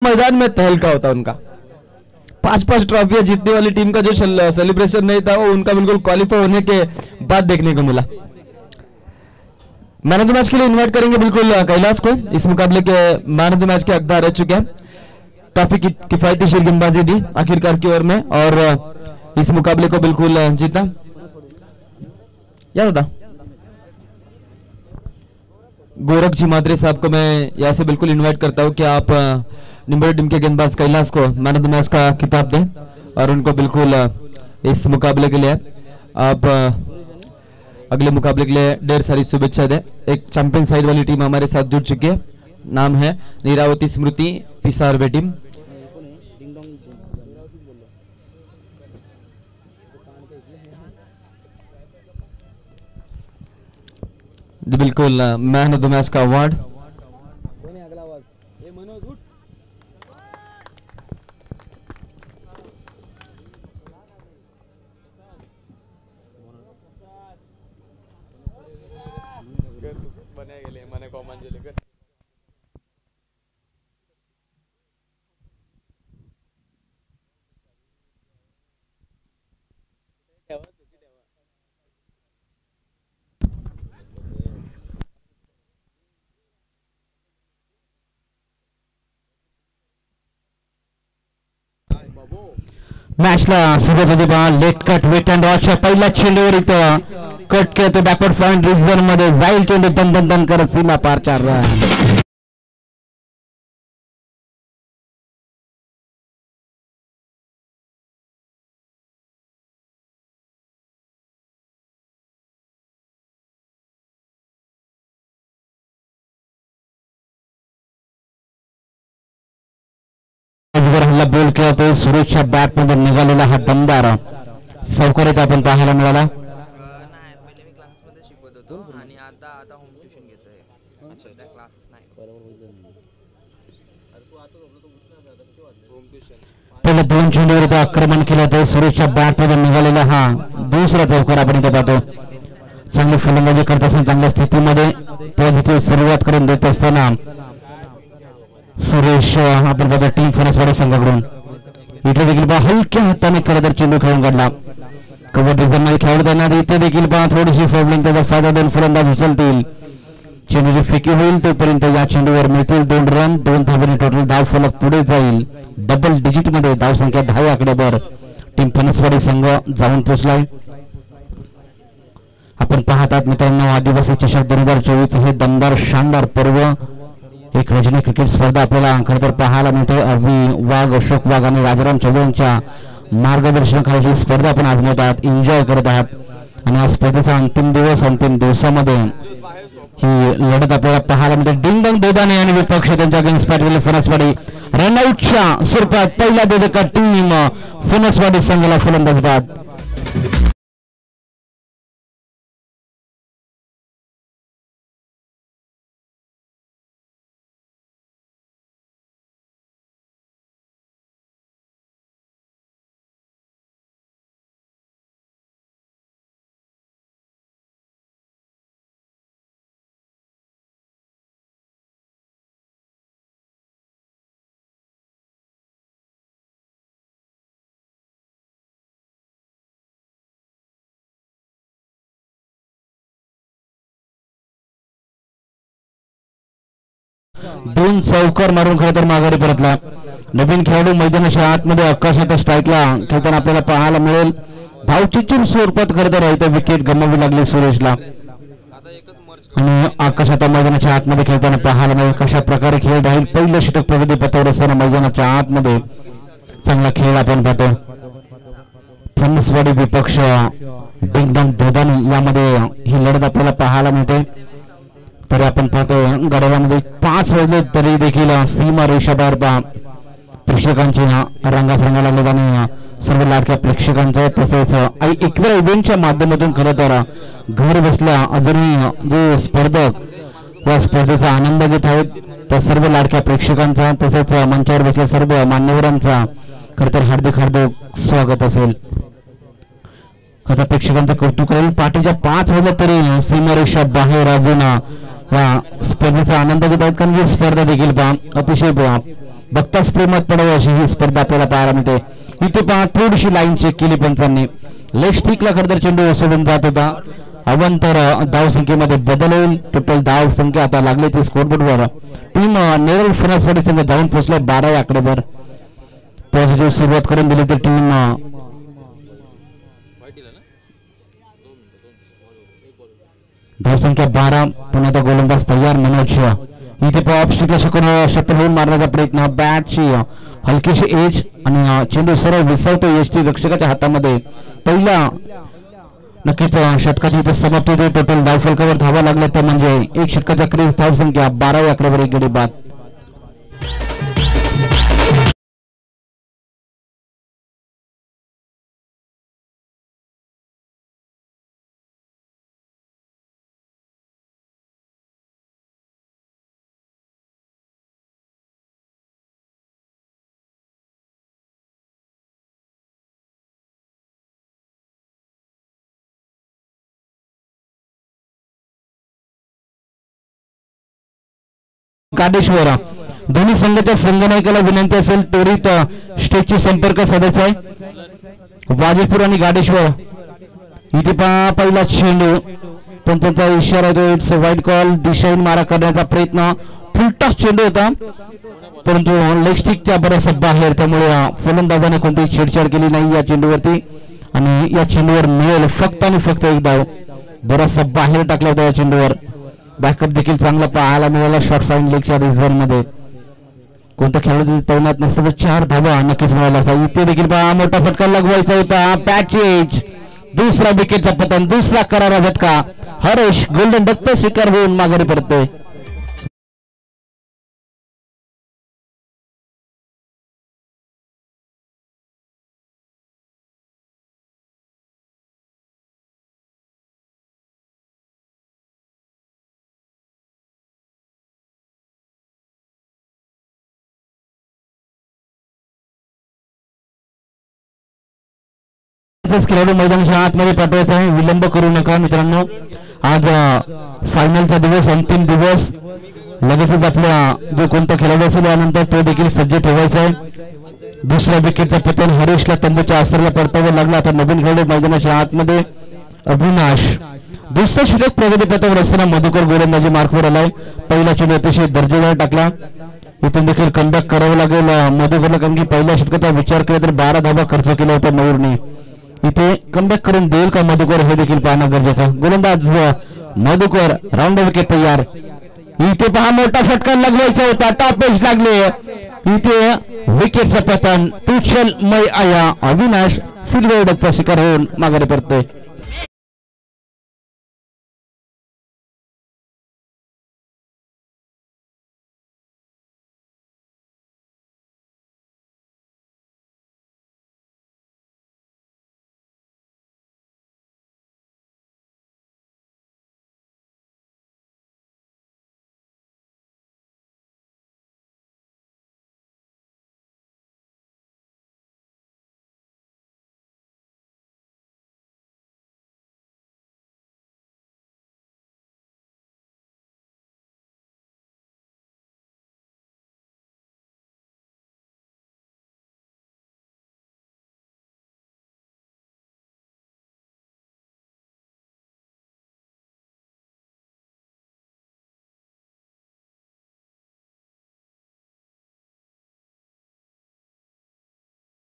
मैदान में तहलका होता उनका। 5-5 ट्रॉफियां जीतने वाली टीम का जो सेलिब्रेशन नहीं था वो उनका बिल्कुल क्वालिफाई होने के बाद देखने को मिला। मैन ऑफ द मैच के लिए इनवाइट करेंगे बिल्कुल कैलाश को। इस मुकाबले के मैन ऑफ द मैच के हकदार रह चुके हैं। काफी किफायती शेर गेंदबाजी दी आखिरकार की ओर में और इस मुकाबले को बिल्कुल जीता। याद था गोरख जी मात्रे साहब को मैं यहाँ से बिल्कुल इनवाइट करता हूँ कि आप निम्बोली टीम के गेंदबाज कैलाश को मैन ऑफ द मैच का खिताब दें और उनको बिल्कुल इस मुकाबले के लिए आप अगले मुकाबले के लिए ढेर सारी शुभेच्छा दें। एक चैंपियन साइड वाली टीम हमारे साथ जुड़ चुकी है। नाम है नीरावती स्मृति पिसारवे टीम। बिल्कुल मैन ऑफ द मैच का अवार्ड मॅचला सुरुवात होते पहा लेट कट वेट अँड वॉचच्या पहिल्या चेंडूवर इथं कट केलं बॅकवर्ड पॉइंट रिझन मध्ये जाईल चेंडू दन दन दन करत सीमा पार 4 रन। हल्ला बोल केला तो सुरेशच्या बॅट मध्ये निघालेला हा दमदार चौकारीत आपण पाहायला मिळाला। पहिल्या 2 चेंडूवर आक्रमण केलं होतं सुरेशच्या बॅट मध्ये निघालेला हा दुसरा चौकार आपण इथे पाहतो। चांगली फलंदाजी करत असताना चांगल्या स्थितीमध्ये पॉझिटिव्ह सुरुवात करून देत असताना सुरेश आपण त्याच्या टीम फनसवाडी संघाकडून इथे देखील पहा हलक्या हाताने खरं तर चेंडू खेळून काढला। कव्हर रिझन मध्ये खेळताना इथे देखील पहा थोडीशी फॉर्मलिंग त्याचा फायदा देऊन फलंदाज उचलतील। चेंडूची फेकी होईल तोपर्यंत या चेंडूवर मिळतील 2 रन 2 धावांनी टोटल धाव फलक पुढे जाईल। डबल डिजिट मध्ये धाव संख्या 10 आकड्यावर टीम फनसवाडी संघ जाऊन पोहोचलाय। आपण पाहतात मित्रांनो आदिवासी चषक 2024 हे दमदार शानदार पर्व एक रजनी क्रिकेट स्पर्धा आपल्याला खरं तर पाहायला मिळते। अरवी वाघ अशोक वाघ आणि राजाराम चौधरींच्या मार्गदर्शनाखाली ही स्पर्धा आपण आजमावत आहात एन्जॉय करत आहात आणि या स्पर्धेचा अंतिम दिवसामध्ये ही लढत आपल्याला पाहायला मिळते। डिंगडंग दोदाने आणि विपक्ष त्यांच्या अगेन्स्ट पाठवलेले फणसवाडी रनआउटच्या स्वरूपात पहिला देदका टीम फणसवाडी संघाला फलंदाज बाद। दोन चौकार मारून खरं तर माघारी परतला। नवीन खेळाडू मैदानाच्या आतमध्ये आकाशाच्या स्ट्राईकला खेळताना आपल्याला पाहायला मिळेल। धावचीचूर स्वरूपात खरं तर इथे विकेट गमावी लागली सुरेशला आणि आकाशाच्या मैदानाच्या आतमध्ये खेळताना पाहायला मिळेल कशा प्रकारे खेळ राहील। पहिलं षटक प्रगती पथावर असताना मैदानाच्या आतमध्ये चांगला खेळ आपण पाहतो। फणसवाडी विपक्ष डिंगडंग दोदानी यामध्ये ही लढत आपल्याला पाहायला मिळते। तरी आपण पाहतो गडामध्ये 5 वाजले तरी देखील सीमा रेषाबाहेर प्रेक्षकांची रंगास रंगा लागले आणि सर्व लाडक्या प्रेक्षकांचं तसेच एकवेळ इव्हेंटच्या माध्यमातून खरं तर घर बसल्या अजूनही जे स्पर्धक या स्पर्धेचा आनंद घेत आहेत त्या सर्व लाडक्या प्रेक्षकांचा तसेच मंचावर बसल्या सर्व मान्यवरांचा खरं तर हार्दिक स्वागत असेल। आता प्रेक्षकांचं कौतुक करेल। पाठीच्या 5 वाजल्या तरी सीमारेषा बाहेर अजून या स्पर्धेचा आनंद घेत आहेत कारण ही स्पर्धा देखील अतिशय बघताच प्रेमात पडावं अशी ही स्पर्धा आपल्याला पाहायला मिळते. इथे पहा थोडीशी लाईन चेक केली पंचांनी. लेग स्टिकला खरं तर चेंडू सोडून जात होता. अवंतर धाव संख्येमध्ये बदल होईल. टोटल धाव संख्या आता लागली ती स्कोरबोर्डवर. टीम नेरळ फणसवाडी संघ जाऊन पोहोचले 12 आकडेवर. पॉझिटिव्ह सुरुवात करून दिली तर टीम धावसंख्या 12. पुन्हा आता गोलंदाज तयार मनोज. इथे ऑफ स्टिकला शटल होऊन मारण्याचा प्रयत्न. बॅटची हलकीशी एज आणि चेंडू सरळ विसरतो यष्टी रक्षकाच्या हातामध्ये. पहिला नक्कीच षटकाची इथे समाप्ती होते. टोटल धाव फलकावर धावा लागल्या तर म्हणजे एक षटकाच्या क्रीज धावसंख्या 12 आकड्यावर एक गडी बाद. काडेश्वर दोन्ही संघाच्या संघनायकाला विनंती असेल त्वरित स्टेजची संपर्क साधायचा आहे. वाजेपूर आणि गाडेश्वर इथे पहिला चेंडू पण त्यांचा इशारा आहे. इट्स वाईट कॉल. दिशाहीन मारा करण्याचा प्रयत्न. फुलटॉस चेंडू होता परंतु लेग स्टिकच्या बऱ्याचशा बाहेर. त्यामुळे फलंदाजाने कोणतीही छेडछाड केली नाही या चेंडूवरती आणि या चेंडूवर मिळेल फक्त आणि फक्त एक धाव. बराचसा बाहेर टाकला होता या चेंडूवर. बॅकअप देखील चांगला पाहायला मिळाला शॉर्ट फाईन लेगच्या रिझर्व मध्ये. कोणता खेळाडू तैनात नसतं तर 4 धावा नक्कीच मिळाला असता. इथे देखील मोठा फटका लगवायचा होता. पॅचेज दुसरा विकेटचा पतन. दुसरा करारा झटका. हरेश गोल्डन डक शिकार होऊन माघारी पडतोय. खेळाडू मैदानाच्या आतमध्ये पाठवायचा आहे. विलंब करू नका मित्रांनो. आज फायनलचा दिवस अंतिम दिवस. लगेचच आपल्या जो कोणता खेळाडू असेल यानंतर तो देखील सज्ज ठेवायचा आहे. दुसऱ्या विकेटचा पतन हरेशला तंबूच्या आसरला परतावं लागला. आता नवीन खेळाडू मैदानाच्या आतमध्ये अविनाश. दुसरा षटक प्रगती पथावर असताना मधुकर गोलंदाजी मार्कवर आलाय. पहिला चेंडू अतिशय दर्जेदार टाकला. इथून देखील कमबॅक करावं लागेल मधुकरला कारण की पहिल्या षटकाचा विचार केला तर 12 धावा खर्च केला होता मयूरने. इथे कमबॅक करून देईल का मधुकर हे देखील पाहणं गरजेचं. गोलंदाज मधुकर राऊंड विकेट तयार. इथे पहा मोठा फटका लगवायचा होता. टॉप एज लागले. इथे विकेटचं पतन. तुच्छल मय आया. अविनाश सिल्वर डकचा शिकार होऊन माघारी पडतोय.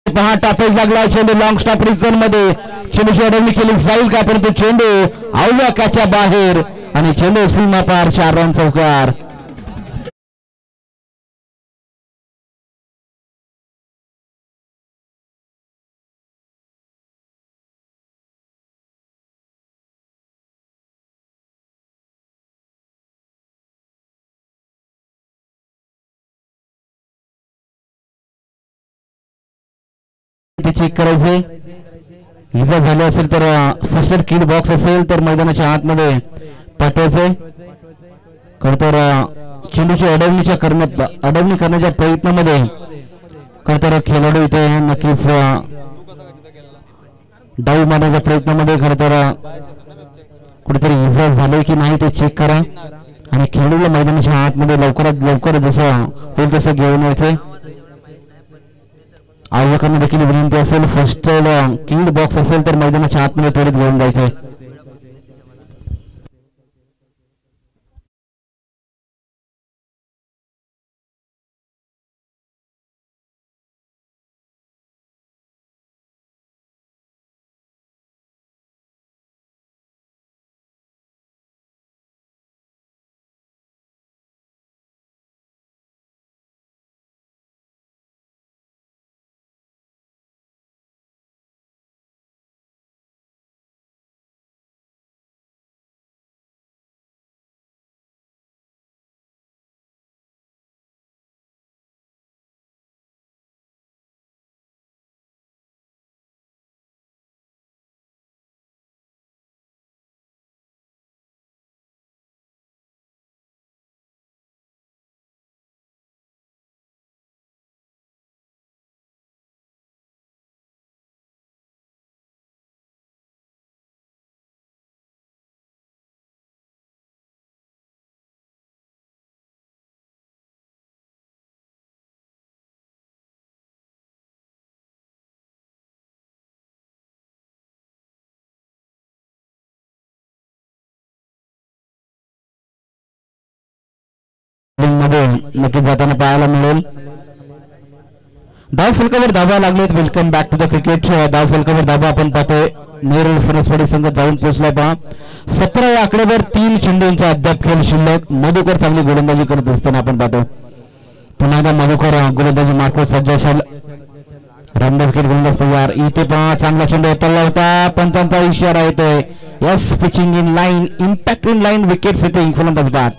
पहा टापेज लागला. चेंडू लॉंग स्टॉप रिझन मध्ये. चेंडूची अडवणी केली जाईल का परंतु चेंडू आव्याकाच्या बाहेर आणि चेंडू सीमा पार. 4 रन चौकार. चेक करायचे. इजा झाले असेल तर फर्स्ट एड किट बॉक्स असेल तर मैदानाच्या आतमध्ये पाठवायचे. खरं तर चेंडूची अडवणी करण्याच्या प्रयत्नामध्ये खरं तर खेळाडू इथे नक्कीच डाव मारण्याच्या प्रयत्नामध्ये खरं तर कुठेतरी इजा झाले की नाही ते चेक करा आणि खेळाडूला मैदानाच्या आतमध्ये लवकरात लवकर जसं होईल तसं घेऊन यायचे. आयोजकांना देखील विनंती असेल, फर्स्ट किड बॉक्स असेल तर मैदानाच्या आतमध्ये त्वरित घेऊन जायचंय. मध्ये नक्कीच जाताना पाहायला मिळेल. धाव फलकावर धावा लागलेत. Welcome back to the cricket. धाव फलकावर धावा आपण पाहतोय. नेरळ फणसवाडी संघ जाऊन पोहोचलाय पहा. 17 या आकड्यावर 3 चेंडूंचा अद्याप खेळ शिल्लक. मधुकर चांगली गोलंदाजी करत असताना आपण पाहतो. पुन्हा एकदा मधुकर गोलंदाजी मार्कवर सज्ज असेल. रामदेव विकेट गोलंदाज तयार. इथे पहा चांगला चेंडू उतरला होता. पंचांचा इशारा येतोय. Yes, pitching in line, impact in line, wicket setting, फलंदाज बाद.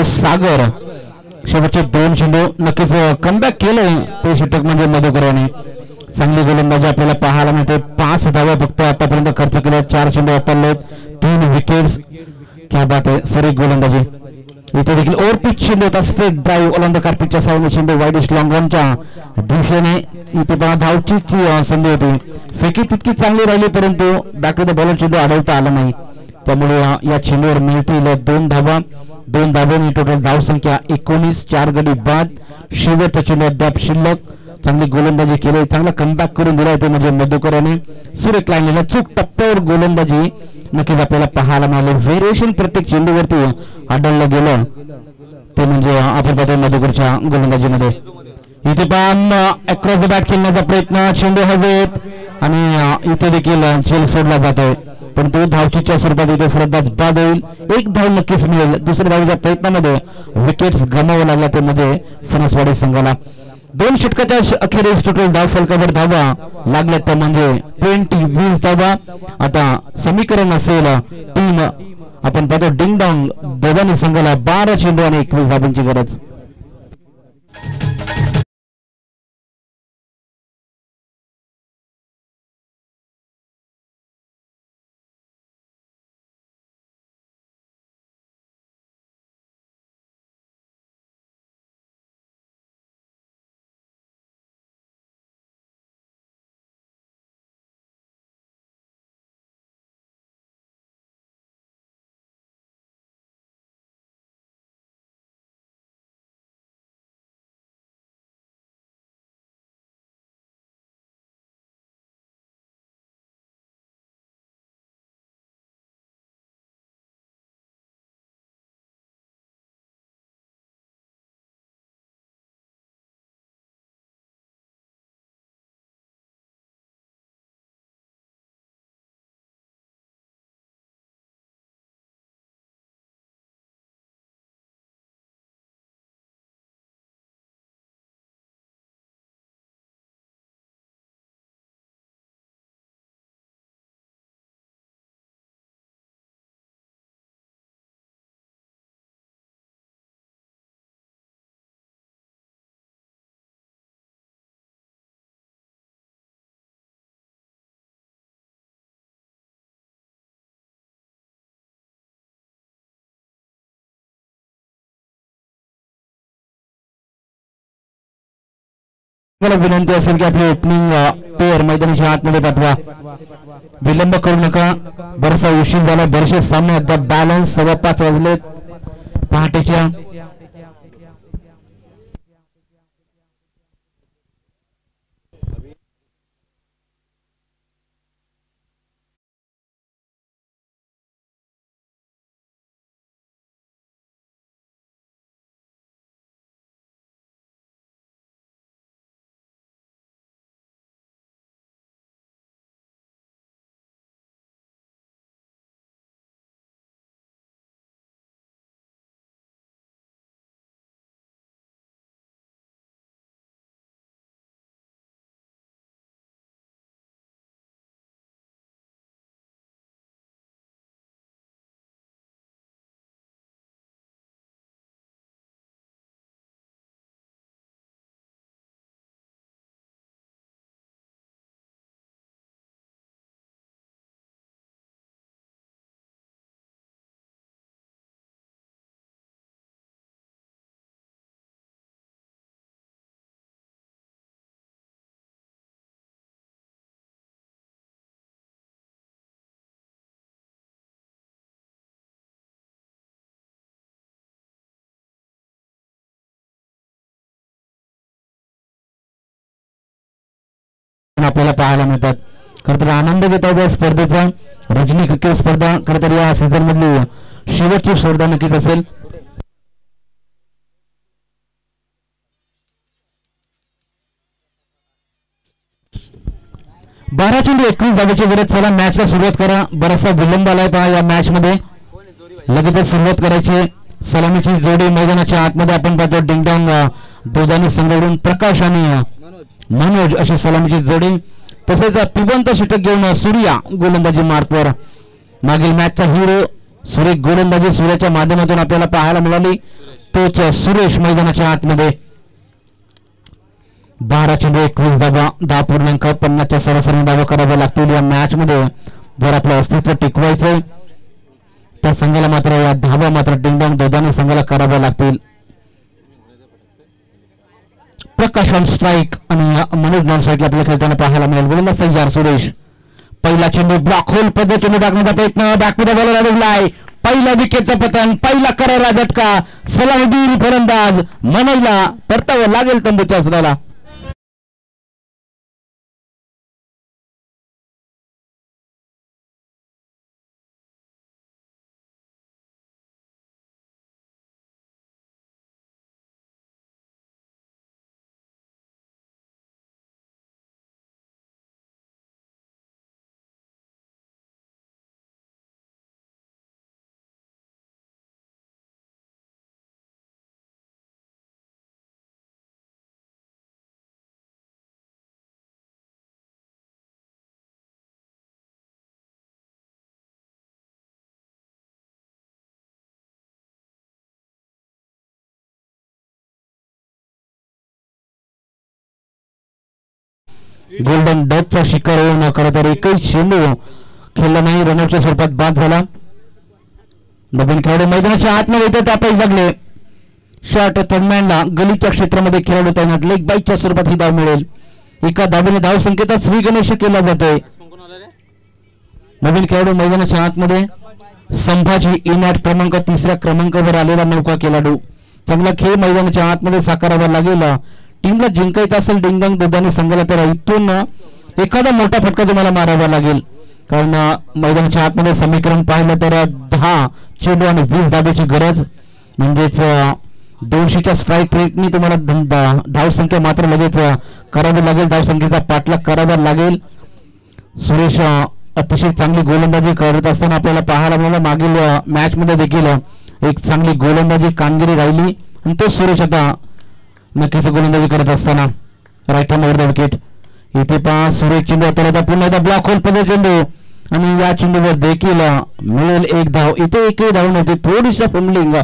सागर शेवटचे 2 चेंडू नक्कीच कमबॅक केलंय ते षटक म्हणजे मधुकरांनी. चांगली गोलंदाजी आपल्याला पाहायला मिळते. 5 धावा फक्त आतापर्यंत खर्च केल्या. 4 चेंडू उतरलेत, 3 विकेट्स. क्या बात आहे, सरी गोलंदाजी. इथे देखील ओव्हर पिच चेंडू होता. स्ट्रेट ड्राईव्ह ओलांडा कार्पेटच्या साहाय्याने चेंडू वाईडिश लॉंग रनच्या दिशेने. इथे पहा धावची संधी होती. फेकी तितकी चांगली राहिली परंतु बॅक टू द बॉलर चेंडू अडवता आला नाही. त्यामुळे या चेंडूवर मिळतील 2 धावा. 2 धाब्यांनी टोटल धावसंख्या 19. 4 गडी बाद. शेवटचा चेंडू अद्याप शिल्लक. चांगली गोलंदाजी केली. चांगला कमबॅक करून दिला ते म्हणजे मधुकराने. सुरेख लाईनला चूक टप्प्यावर गोलंदाजी नक्कीच आपल्याला पाहायला मिळाले. व्हेरिएशन प्रत्येक चेंडूवरती आढळलं गेलं ते म्हणजे आपण पाहतोय मधुकरच्या गोलंदाजीमध्ये. इथे पण अक्रॉस द बॅट खेळण्याचा प्रयत्न. चेंडू हवेत आणि इथे देखील झेल सोडला जातोय परंतु धावचीच्या स्वरूपात इथे फलंदाज बाद होईल. 1 धाव नक्कीच मिळेल. दुसऱ्या धावेच्या प्रयत्नामध्ये विकेट्स गमावं लागला ते मध्ये फणसवाडी संघाला. 2 षटकाच्या अखेरीस टोटल धाव फलकावर धावा लागल्या त्या म्हणजे 20 धावा. आता समीकरण असेल टीम आपण पाहतो डिंग डॉंग देवानी संघाला 12 चेंडू आणि 21 धावांची गरज. मला विनंती असेल की आपली ओपनिंग पेअर मैदानाच्या आतमध्ये पाठवा. विलंब करू नका. बराचसा उशीर झाला. बरेचसे सामने अद्याप बॅलन्स 5:15 वाजले पहाटेच्या. आपल्याला पाहायला मिळतात. खरं तर आनंद घेता येतो स्पर्धेचा. रजनी क्रिकेट स्पर्धा खरं तर या सीझन मधली शेवटची स्पर्धा नक्कीच असेल. बारा चेंडू 21 धावेची गरज. चला मॅचला सुरुवात करा. बराचसा विलंब आलाय पहा या मॅच मध्ये. लगेचच सुरुवात करायची. सलामीची जोडी मैदानाच्या आतमध्ये आपण पाहतो. डिंगडॉंग दोदानी संघाकडून प्रकाश आणि मनोज अशी सलामीची जोडी. तसेच पिबंत षटक घेऊन सूर्या गोलंदाजी मार्कवर. मागील मॅचचा हिरो सुरेख गोलंदाजी सूर्याच्या माध्यमातून आपल्याला पाहायला मिळाली. तोच सुरेश मैदानाच्या आतमध्ये. 12 चेंडू 21 धावा. 10.50च्या सरासरी धावा कराव्या लागतील या मॅच मध्ये जर आपलं अस्तित्व टिकवायचंय. त्या संघाला मात्र या धावा मात्र डिंगडॉंग दोदानी संघाला कराव्या लागतील. प्रकाश ऑन स्ट्राईक आणि मनोज नॉन स्ट्राईक आपल्याला खेळताना पाहायला मिळेल. गोलंदाज तयार सुरेश. पहिला चेंडू ब्लॉक होल पद्धत चेंडू टाकण्याचा प्रयत्न. बॅकमध्ये बॉलर अडवलाय. पहिला विकेटचा पतन. पहिला करारा झटका. सलामीवीर फलंदाज मनोजला परतावं लागेल तंबूच्या असल्याला. गोल्डन डकचा शिकार होऊन खरं तर एकही चेंडू खेळला नाही. रनआउटच्या स्वरूपात बाद झाला. नवीन खेळाडू मैदानाच्या आतमध्ये येते. त्यापैकी लागले शॉट थर्डमॅनला गलीच्या क्षेत्रामध्ये खेळाडू तैनात. लेग बाईकच्या स्वरूपात ही धाव मिळेल. एका धावेने धाव संकेतात श्री गणेश केला जातोय. नवीन खेळाडू मैदानाच्या आतमध्ये संभाजी इनॅट क्रमांक 3ऱ्या क्रमांकावर आलेला नौका खेळाडू. चांगला खेळ मैदानाच्या आतमध्ये साकारावा लागेल. टीमला जिंकायचं असेल डिंगडॉंग दोदानी संघाला तर इथून एखादा मोठा फटका तुम्हाला मारावा लागेल. कारण मैदानाच्या आतमध्ये समीकरण पाहिलं तर 10 चेंडू आणि 20 धावेची गरज. म्हणजेच 200च्या स्ट्राईक रेटनी तुम्हाला धावसंख्या मात्र लगेच करावी लागेल. धावसंख्येचा पाठलाग करावा लागेल. सुरेश अतिशय चांगली गोलंदाजी करत असताना आपल्याला पाहायला मिळालं. मागील मॅच मध्ये देखील एक चांगली गोलंदाजी कामगिरी राहिली आणि तो सुरेश आता नक्कीच गोलंदाजी करत असताना राईट हँड विकेट. इथे पहा सुरेश चेंडू आता पुन्हा एकदा ब्लॉक होल पद्धत चेंडू आणि या चेंडूवर देखील मिळेल एक धाव. इथे एकही धाव नव्हती. थोडीशी फंबलिंग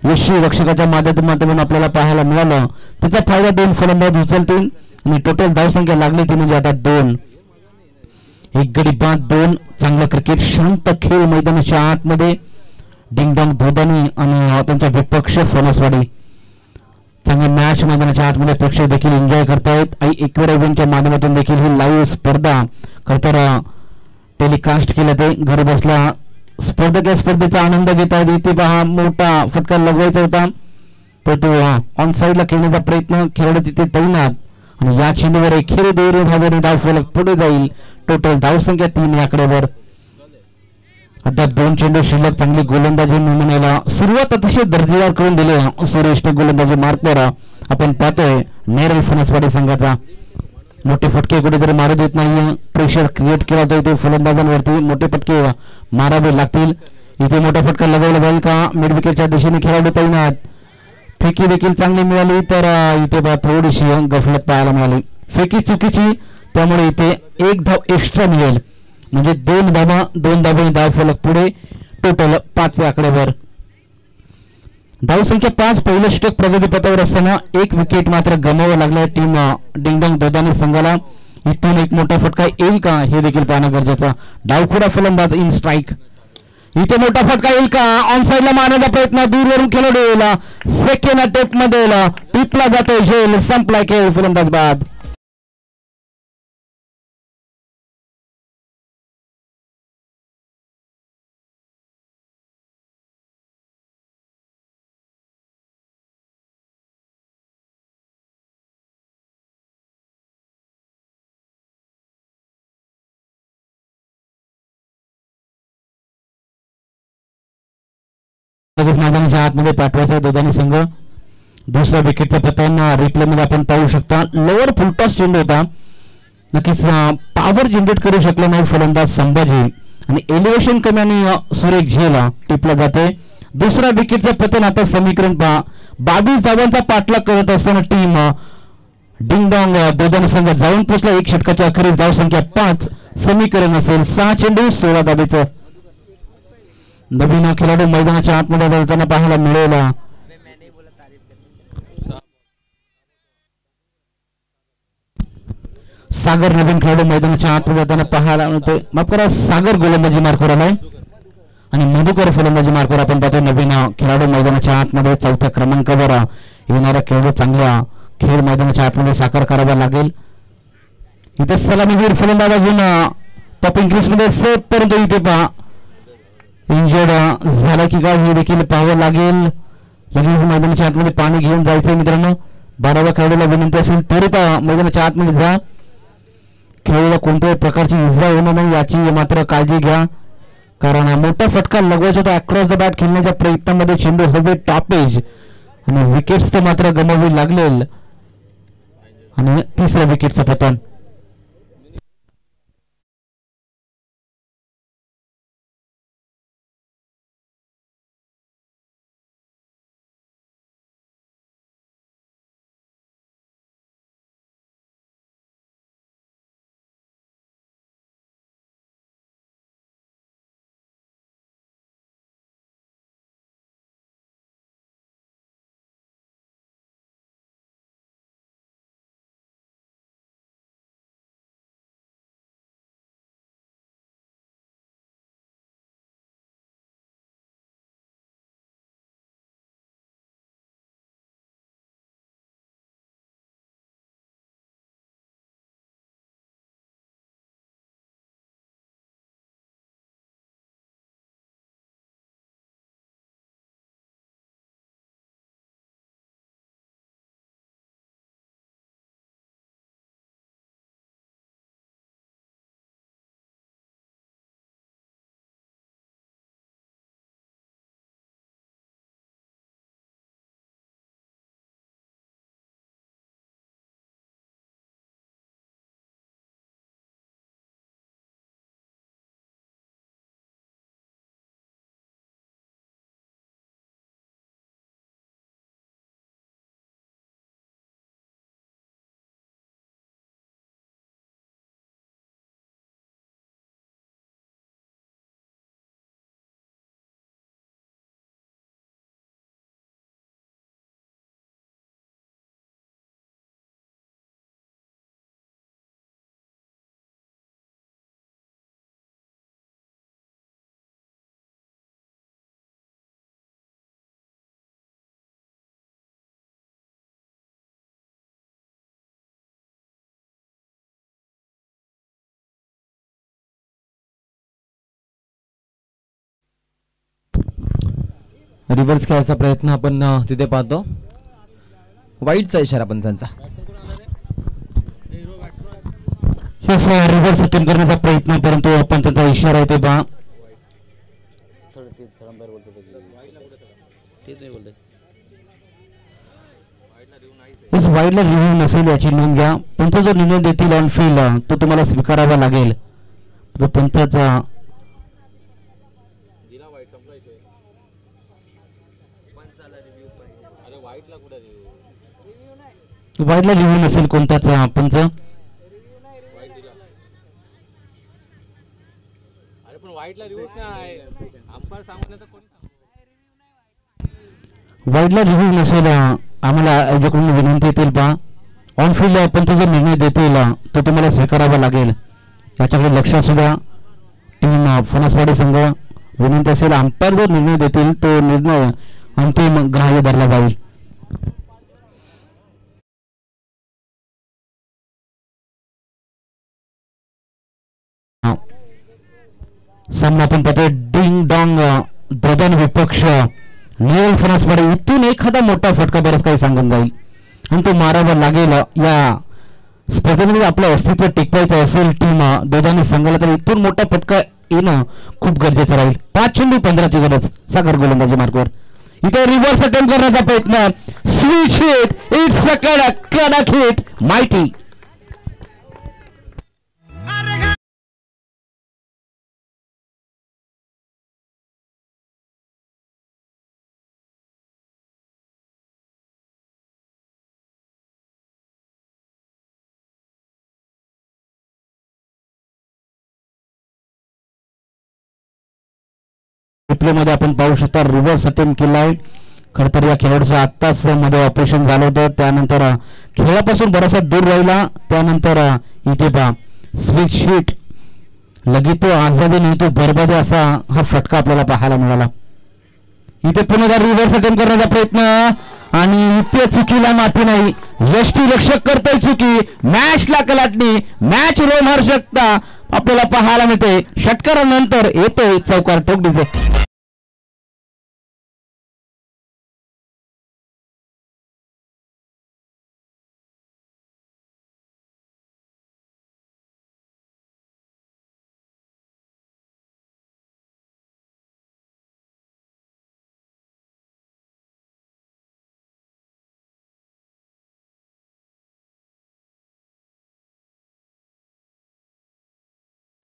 यशी रक्षकाच्या माध्यमातून आपल्याला पाहायला मिळालं. त्याचा फायदा 2 फलंदाज उचलतील आणि टोटल धावसंख्या लागली ती म्हणजे आता 2. एक गडी बाद 2. चांगलं क्रिकेट शांत खेळ मैदानाच्या आतमध्ये. डिंगडॉंग दोदानी आणि त्यांचा विपक्ष फणसवाडी. चांगली मॅच मैदानाच्या आतमध्ये प्रेक्षक देखील एन्जॉय करतायत आणि इक्वेड इव्हेंटच्या माध्यमातून देखील ही लाईव्ह स्पर्धा खरतर टेलिकास्ट केलं ते घरी बसल्या स्पर्धक या स्पर्धेचा आनंद घेत आहेत. इथे पहा मोठा फटका लगवायचा होता तर तो ऑन साईडला खेळण्याचा प्रयत्न खेळाडू तिथे तैनात आणि या चेंडूवर एकेरी धावेने धाव फलक पुढे जाईल. टोटल धावसंख्या 3 या आकड्यावर. अद्याप 2 चेंडू शिल्लक. चांगली गोलंदाजी नमुन्याला सुरुवात अतिशय दर्जेदार करून दिली सुरेशने गोलंदाजी मार्कवर. आपण पाहतोय नेरल फणसवाडी संघाचा मोठे फटके कुठेतरी मारू देत नाही. प्रेशर क्रिएट केला जातो इथे फलंदाजांवरती. मोठे फटके मारावे लागतील. इथे मोठा फटका लगावला जाईल का? मिड विकेटच्या दिशेने खेळाडू तैनात. फेकी देखील चांगली मिळाली तर इथे थोडीशी गफलत पाहायला मिळाली. फेकी चुकीची त्यामुळे इथे 1 धाव एक्स्ट्रा मिळेल म्हणजे 2 धावांनी धाव फलक पुढे. टोटल 5 आकड्यावर. धावसंख्या 5. पहिलं षटक प्रगतीपथावर असताना 1 विकेट मात्र गमावं लागलं टीम डिंगडंग दोदानी संघाला. इथून एक मोठा फटका येईल का हे देखील पाहणं गरजेचं. डावखुरा फलंदाज इन स्ट्राईक. इथे मोठा फटका येईल का? ऑन साईडला मारण्याचा प्रयत्न दूरवरून खेळाडू सेकंड अटेम्प्ट मध्ये टिपला जातोय झेल. संपलाय खेळ. फलंदाज बाद. मैदानाच्या आतमध्ये पाठवायचा दोघांनी संघ. दुसऱ्या विकेटच्या पतन रिप्ले मध्ये आपण पाहू शकता. लोअर फुलटॉस चेंडू होता. नक्कीच पॉवर जनरेट करू शकला नाही फलंदाज संभाजी आणि एलिव्हेशन कमी आणि सुरेख झेला टिपला जातोय. दुसऱ्या विकेटचं पतन. आता समीकरण पहा. 22 धावांचा पाठलाग करत असताना टीम डिंगडॉंग दोदानी संघ जाऊन पोहोचला. 1 षटकाच्या अखेरीस धावसंख्या 5. समीकरण असेल 6 चेंडू 16 धावेचं. नवीन खेळाडू मैदानाच्या आतमध्ये जाताना पाहायला मिळेल. सागर नवीन खेळाडू मैदानाच्या आतमध्ये जाताना पाहायला मिळतोय. माफ करा, सागर गोलंदाजी मार्कवर आलाय आणि मधुकर फलंदाजी मार्कवर आपण पाहतो. नवीन खेळाडू मैदानाच्या आतमध्ये 4थ्या क्रमांकावर येणारा खेळाडू चांगला खेळ मैदानाच्या आतमध्ये साकार करावा लागेल. इथे सलामीवीर फलंदाज अजून टॉपिंग क्रीजमध्ये सेफ, परंतु इथे पहा इंजर्ड झाला की काय हे देखील पाहावं लागेल. लगेच मैदानाच्या आतमध्ये पाणी घेऊन जायचंय मित्रांनो. 12व्या खेळाडूला विनंती असेल त्वरित मैदानाच्या आतमध्ये जा. खेळाडूला कोणत्याही प्रकारची इजा होणार नाही याची मात्र काळजी घ्या, कारण मोठा फटका लगवायचा होता. अक्रॉस द बॅट खेळण्याच्या प्रयत्नामध्ये चेंडू हवे टॉपेज आणि विकेट्स तर मात्र गमावी लागलेल आणि 3ऱ्या विकेटचं पतन. रिव्हर्स खेळायचा प्रयत्न आपण तिथे पाहतो. वाईटचा इशारा पंचांचा. रिव्हर्स अटेम्प्ट करण्याचा प्रयत्न, परंतु पंचांचा इशारा आहे ते पहा. इस वाईडला रिव्ह्यू नसेल याची नोंद घ्या. पंच जो निर्णय देतील ऑन फील्ड तो तुम्हाला स्वीकारावा लागेल. जो पंचाचा वाईडला रिव्ह्यू नसेल कोणताच पंच, वाईडला रिव्ह्यू नसेल आम्हाला याच्याकडून विनंती येतील पहा. ऑन फील्ड पंच जो निर्णय देतील तो तुम्हाला स्वीकारावा लागेल. याच्याकडे लक्ष असू द्या. टीम फणसवाडी संघ विनंती असेल, अंपायर जो निर्णय देतील तो निर्णय अंतिम ग्राह्य धरला जाईल. सामना आपण पाहतोय डिंग डॉंग दोन विपक्ष. निळल फणसवाडी इथून एखादा मोठा फटका बरंच काही सांगून जाईल आणि तो मारावा लागेल. या स्पर्धेमध्ये आपलं अस्तित्व टिकवायचं असेल टीम दोघांनी संघाला तर इथून मोठा फटका येणं खूप गरजेचं राहील. 5 चेंडू 15ची गरज सागर गोलंदाजी मार्गावर. इथे रिव्हर्स अटेम्प्ट करण्याचा प्रयत्न. Switch hit. इट्स अ कडक हिट. माहिती रिप्ले मध्ये आपण पाहू शकता रिव्हर्स अटेम्प्ट केलाय. खरं तर या खेळाडूचं आत्ताच मध्ये ऑपरेशन झालं होतं, त्यानंतर खेळापासून बराचसा दूर राहिला. त्यानंतर इथे पहा स्विच हिट. लगेच तो आजादी नाही तो बरबादी असा हा फटका आपल्याला पाहायला मिळाला. इथे पुन्हा रिव्हर्स अटेम्प्ट करण्याचा प्रयत्न आणि इथे चुकीला माफी नाही. यष्टीरक्षक करतोय चुकी. मॅचला कलाटणी. मॅच रोमहर्षकता आपल्याला पाहायला मिळते. षटकारानंतर येतोय चौकार ठोकडीचे.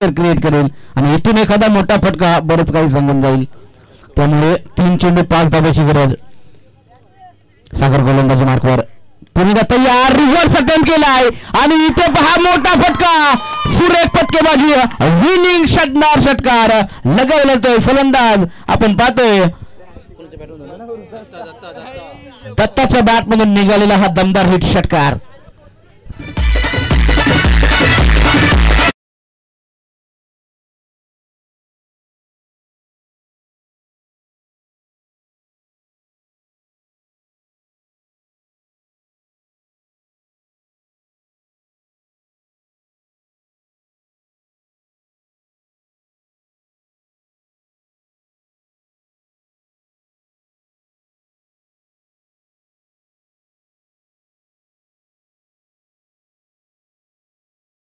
क्रिएट करेल आणि इथून एखादा मोठा फटका बरंच काही सांगून जाईल. त्यामुळे 3 चेंडू 5 धाब्याची गरज. सागर गोलंदाजी मार्कवर पुन्हा तयार. रिव्हर्स अटेम्प्ट केलाय आणि इथे पहा मोठा फटका. सुरेख फटकेबाजी. विनिंग षटकार लगावला तो फलंदाज. आपण पाहतोय दत्ताच्या बॅट मधून निघालेला हा दमदार हिट षटकार.